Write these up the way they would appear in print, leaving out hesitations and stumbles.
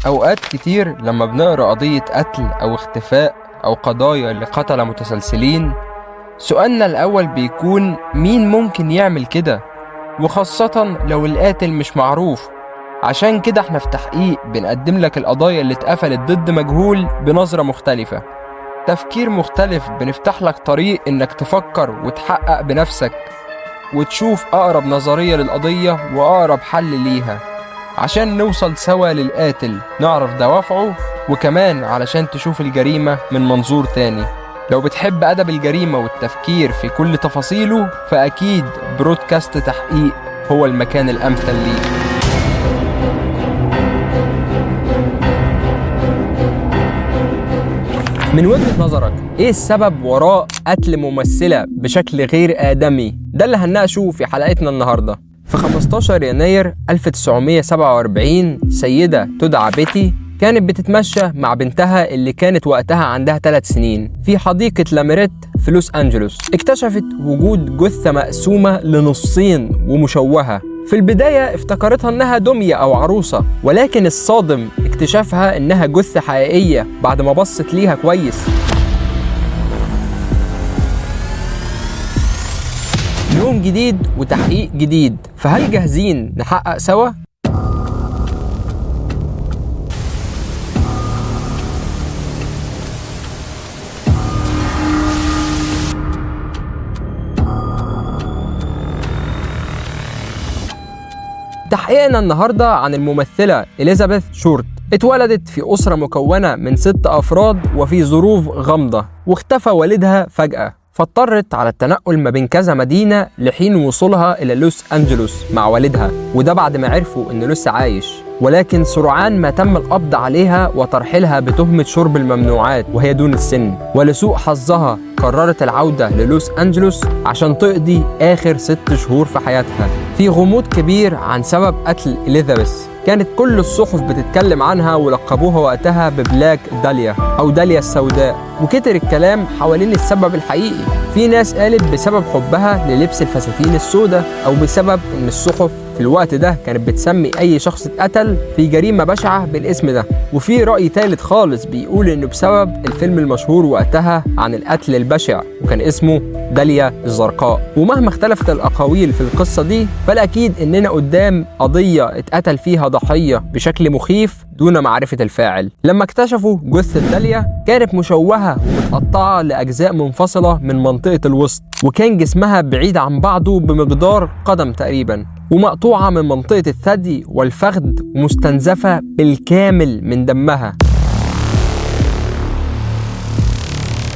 أوقات كتير لما بنقرأ قضية قتل أو اختفاء أو قضايا لقتلة متسلسلين، سؤالنا الأول بيكون مين ممكن يعمل كده، وخاصة لو القاتل مش معروف. عشان كده احنا في تحقيق بنقدم لك القضايا اللي اتقفلت ضد مجهول بنظرة مختلفة، تفكير مختلف. بنفتح لك طريق انك تفكر وتحقق بنفسك وتشوف أقرب نظرية للقضية وأقرب حل ليها، عشان نوصل سوا للقاتل، نعرف دوافعه، وكمان علشان تشوف الجريمة من منظور تاني. لو بتحب أدب الجريمة والتفكير في كل تفاصيله، فأكيد برودكاست تحقيق هو المكان الأمثل ليك. من وجهة نظرك ايه السبب وراء قتل ممثلة بشكل غير آدمي؟ ده اللي هنناقشه في حلقتنا النهاردة. في 15 يناير 1947 سيدة تدعى بيتي كانت بتتمشى مع بنتها اللي كانت وقتها عندها 3 سنين في حديقة لاميريت في لوس أنجلوس. اكتشفت وجود جثة مقسومة لنصين ومشوهة. في البداية افتكرتها انها دمية او عروسة، ولكن الصادم اكتشافها انها جثة حقيقية بعد ما بصت ليها كويس. يوم جديد وتحقيق جديد، فهل جاهزين نحقق سوا؟ تحقيقنا النهاردة عن الممثلة إليزابيث شورت. اتولدت في أسرة مكونة من 6 أفراد وفي ظروف غامضة، واختفى والدها فجأة، فاضطرت على التنقل ما بين كذا مدينة لحين وصولها إلى لوس أنجلوس مع والدها، وده بعد ما عرفوا إنه لسه عايش. ولكن سرعان ما تم القبض عليها وترحيلها بتهمة شرب الممنوعات وهي دون السن. ولسوء حظها قررت العودة للوس أنجلوس عشان تقضي آخر 6 شهور في حياتها في غموض كبير عن سبب قتل إليزابيث. كانت كل الصحف بتتكلم عنها ولقبوها وقتها ببلاك داليا أو داليا السوداء، وكتر الكلام حوالين السبب الحقيقي. في ناس قالت بسبب حبها للبس الفساتين السوداء، أو بسبب إن الصحف في الوقت ده كانت بتسمي أي شخص اتقتل في جريمة بشعة بالاسم ده. وفي رأي ثالث خالص بيقول إنه بسبب الفيلم المشهور وقتها عن القتل البشع وكان اسمه داليا الزرقاء. ومهما اختلفت الأقاويل في القصة دي، فالأكيد إننا قدام قضية اتقتل فيها ضحية بشكل مخيف دون معرفة الفاعل. لما اكتشفوا جثة داليا كانت مشوهة ومتقطعة لأجزاء منفصلة من منطقة الوسط، وكان جسمها بعيد عن بعضه بمقدار قدم تقريبا، ومقطوعة من منطقة الثدي والفخذ، ومستنزفة بالكامل من دمها،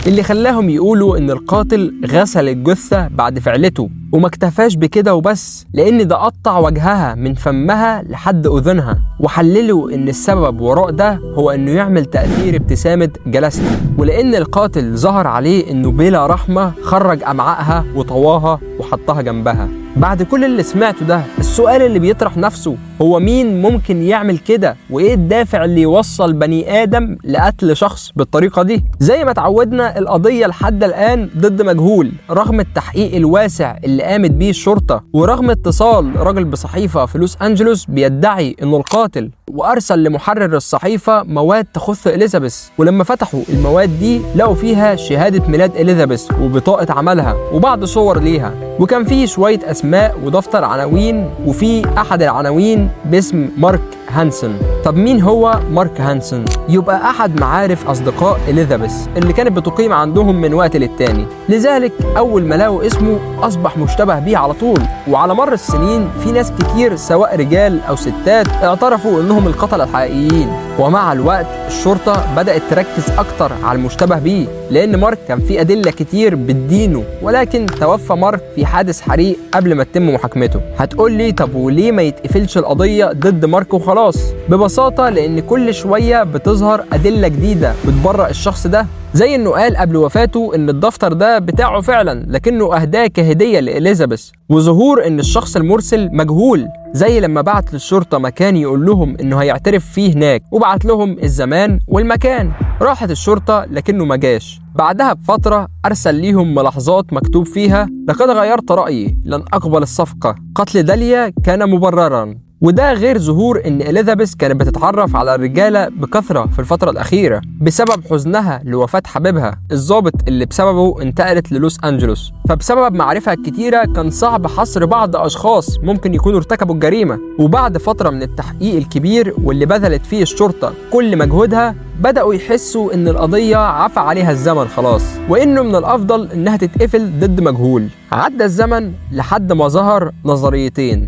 اللي خلاهم يقولوا إن القاتل غسل الجثة بعد فعلته. وما اكتفاش بكده وبس، لأن ده قطع وجهها من فمها لحد أذنها، وحللوا إن السبب وراء ده هو إنه يعمل تأثير ابتسامة جلاسته، ولأن القاتل ظهر عليه إنه بلا رحمة خرج أمعائها وطواها وحطها جنبها. بعد كل اللي سمعته ده، السؤال اللي بيطرح نفسه هو مين ممكن يعمل كده؟ وإيه الدافع اللي يوصل بني آدم لقتل شخص بالطريقة دي؟ زي ما تعودنا، القضية لحد الآن ضد مجهول، رغم التحقيق الواسع اللي قامت بيه الشرطة، ورغم اتصال راجل بصحيفة في لوس أنجلوس بيدعي إنه القاتل، وأرسل لمحرر الصحيفة مواد تخص إليزابيث. ولما فتحوا المواد دي لقوا فيها شهادة ميلاد إليزابيث وبطاقة عملها وبعض صور ليها، وكان فيه شوية أسماء ودفتر عناوين، وفي أحد العناوين باسم مارك هانسون. طب مين هو مارك هانسون؟ يبقى أحد معارف أصدقاء إليزابيث اللي كانت بتقيم عندهم من وقت للتاني، لذلك أول ما لقوا اسمه أصبح مشتبه بيه على طول. وعلى مر السنين في ناس كتير سواء رجال أو ستات اعترفوا إنهم القتلة الحقيقيين. ومع الوقت الشرطة بدأت تركز أكتر على المشتبه بيه، لأن مارك كان في أدلة كتير بتدينه، ولكن توفى مارك في حادث حريق قبل ما تتم محاكمته. هتقول لي طب وليه ما يتقفلش القضية ضد مارك وخلاص؟ ببساطة لأن كل شوية بتظهر أدلة جديدة بتبرئ الشخص ده، زي انه قال قبل وفاته ان الدفتر ده بتاعه فعلا، لكنه اهداه كهدية لإليزابيث، وظهور ان الشخص المرسل مجهول، زي لما بعت للشرطة مكان يقول لهم انه هيعترف فيه هناك، وبعت لهم الزمان والمكان. راحت الشرطة لكنه ما جاش. بعدها بفترة أرسل ليهم ملاحظات مكتوب فيها: لقد غيرت رأيي، لن أقبل الصفقة، قتل داليا كان مبررا. وده غير ظهور ان إليزابيث كانت بتتعرف على الرجالة بكثرة في الفترة الأخيرة بسبب حزنها لوفاة حبيبها الضابط اللي بسببه انتقلت للوس أنجلوس. فبسبب معرفة كتيرة كان صعب حصر بعض أشخاص ممكن يكونوا ارتكبوا الجريمة. وبعد فترة من التحقيق الكبير واللي بذلت فيه الشرطة كل مجهودها، بدأوا يحسوا إن القضية عفى عليها الزمن خلاص، وإنه من الأفضل إنها تتقفل ضد مجهول. عدى الزمن لحد ما ظهر نظريتين.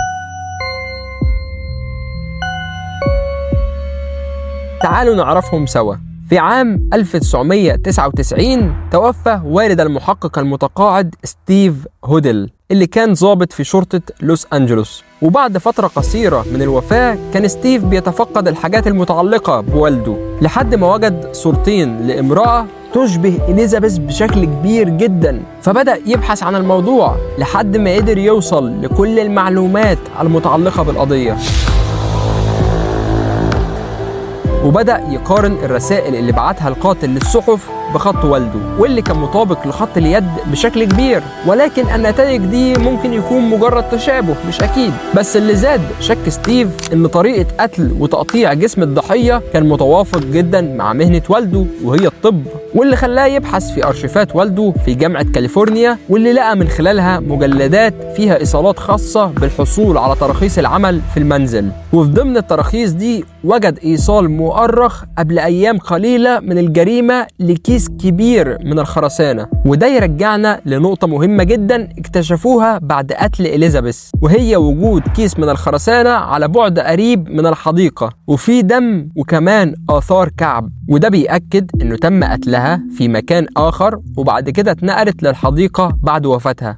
تعالوا نعرفهم سوا. في عام 1999 توفى والد المحقق المتقاعد ستيف هودل اللي كان ضابط في شرطة لوس أنجلوس. وبعد فترة قصيرة من الوفاة كان ستيف بيتفقد الحاجات المتعلقة بوالده لحد ما وجد صورتين لامرأة تشبه إليزابيث بشكل كبير جدا، فبدأ يبحث عن الموضوع لحد ما قدر يوصل لكل المعلومات المتعلقة بالقضية، وبدأ يقارن الرسائل اللي بعتها القاتل للصحف بخط والده واللي كان مطابق لخط اليد بشكل كبير. ولكن النتائج دي ممكن يكون مجرد تشابه مش أكيد. بس اللي زاد شك ستيف إن طريقة قتل وتقطيع جسم الضحية كان متوافق جدا مع مهنة والده وهي الطب، واللي خلاه يبحث في أرشيفات والده في جامعة كاليفورنيا، واللي لقى من خلالها مجلدات فيها إيصالات خاصة بالحصول على تراخيص العمل في المنزل. وفي ضمن التراخيص دي وجد إيصال مؤرخ قبل أيام قليلة من الجريمة لكيس كبير من الخرسانة. وده يرجعنا لنقطة مهمة جدا اكتشفوها بعد قتل إليزابيث، وهي وجود كيس من الخرسانة على بعد قريب من الحديقة وفيه دم وكمان آثار كعب، وده بيأكد إنه تم قتلها في مكان آخر وبعد كده اتنقلت للحديقة بعد وفاتها.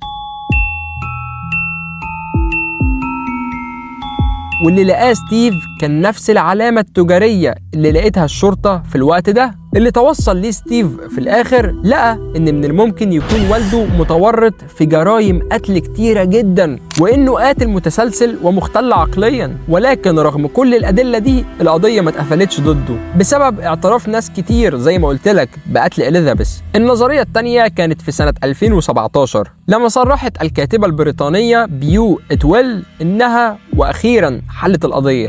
واللي لقاه ستيف كان نفس العلامة التجارية اللي لقيتها الشرطة في الوقت ده. اللي توصل ليه ستيف في الآخر لقى إن من الممكن يكون والده متورط في جرائم قتل كتيرة جدا، وإنه قاتل متسلسل ومختل عقليا. ولكن رغم كل الأدلة دي القضية ما اتقفلتش ضده بسبب اعتراف ناس كتير زي ما قلت لك بقتل إليزابيث. النظرية التانية كانت في سنة 2017 لما صرحت الكاتبة البريطانية بيو إتويل إنها وأخيرا حلت القضية،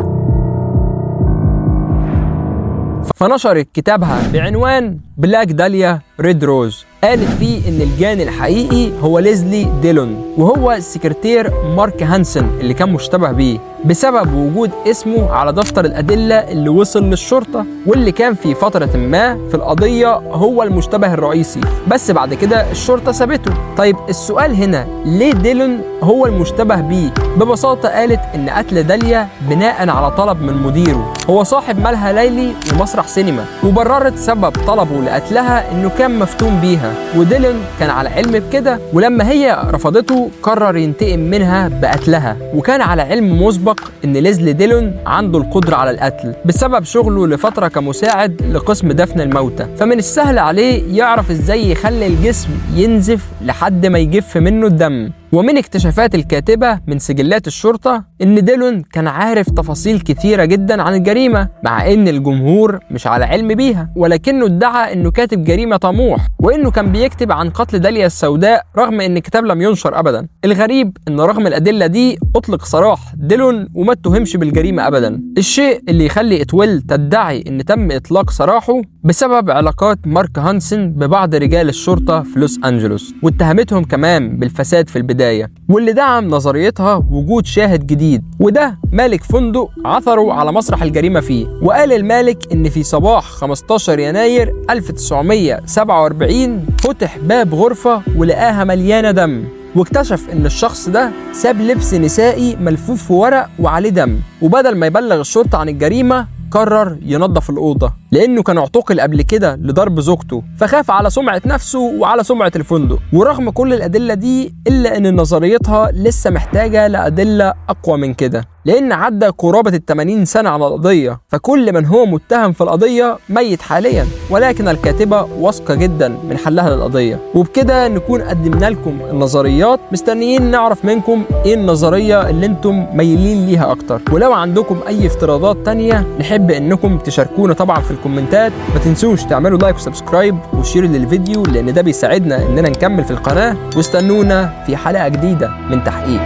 فنشرت كتابها بعنوان بلاك داليا ريد روز. قالت فيه إن الجاني الحقيقي هو ليزلي ديلون، وهو السكرتير مارك هانسن اللي كان مشتبه بيه بسبب وجود اسمه على دفتر الأدلة اللي وصل للشرطة، واللي كان في فترة ما في القضية هو المشتبه الرئيسي. بس بعد كده الشرطة سابته. طيب السؤال هنا، ليه ديلون هو المشتبه بيه؟ ببساطة قالت إن قتل داليا بناء على طلب من مديره، هو صاحب مالها ليلي ومسرح سينما، وبررت سبب طلبه لقتلها إنه كان مفتون بيها، وديلون كان على علم بكده، ولما هي رفضته قرر ينتقم منها بقتلها. وكان على علم مسبق إن ليزلي ديلون عنده القدرة على القتل بسبب شغله لفترة كمساعد لقسم دفن الموتى، فمن السهل عليه يعرف إزاي يخلي الجسم ينزف لحد ما يجف منه الدم. ومن اكتشافات الكاتبة من سجلات الشرطة إن ديلون كان عارف تفاصيل كثيرة جدا عن الجريمة، مع إن الجمهور مش على علم بيها، ولكنه ادعى إنه كاتب جريمة طموح وإنه كان بيكتب عن قتل داليا السوداء رغم إن الكتاب لم ينشر أبدا. الغريب إن رغم الأدلة دي أطلق سراح ديلون وما اتهمش بالجريمة أبدا، الشيء اللي يخلي إتويل تدعي إن تم إطلاق سراحه بسبب علاقات مارك هانسن ببعض رجال الشرطة في لوس أنجلوس، واتهمتهم كمان بالفساد في البداية. واللي دعم نظريتها وجود شاهد جديد، وده مالك فندق عثروا على مسرح الجريمة فيه. وقال المالك إن في صباح 15 يناير 1947 فتح باب غرفة ولقاها مليانة دم، واكتشف إن الشخص ده ساب لبس نسائي ملفوف في ورق وعليه دم، وبدل ما يبلغ الشرطة عن الجريمة قرر ينظف الأوضة لأنه كان اعتقل قبل كده لضرب زوجته، فخاف على سمعة نفسه وعلى سمعة الفندق. ورغم كل الأدلة دي إلا أن نظريتها لسه محتاجة لأدلة أقوى من كده، لأن عدى قرابة 80 سنة على القضية، فكل من هو متهم في القضية ميت حاليا، ولكن الكاتبة واثقة جدا من حلها للقضية. وبكده نكون قدمنا لكم النظريات، مستنيين نعرف منكم إيه النظرية اللي انتم ميلين ليها أكتر. ولو عندكم أي افتراضات تانية نحب إنكم تشاركونا طبعا في الكومنتات. ما تنسوش تعملوا لايك وسبسكرايب وشيروا للفيديو لأن ده بيساعدنا إننا نكمل في القناة، واستنونا في حلقة جديدة من تحقيق.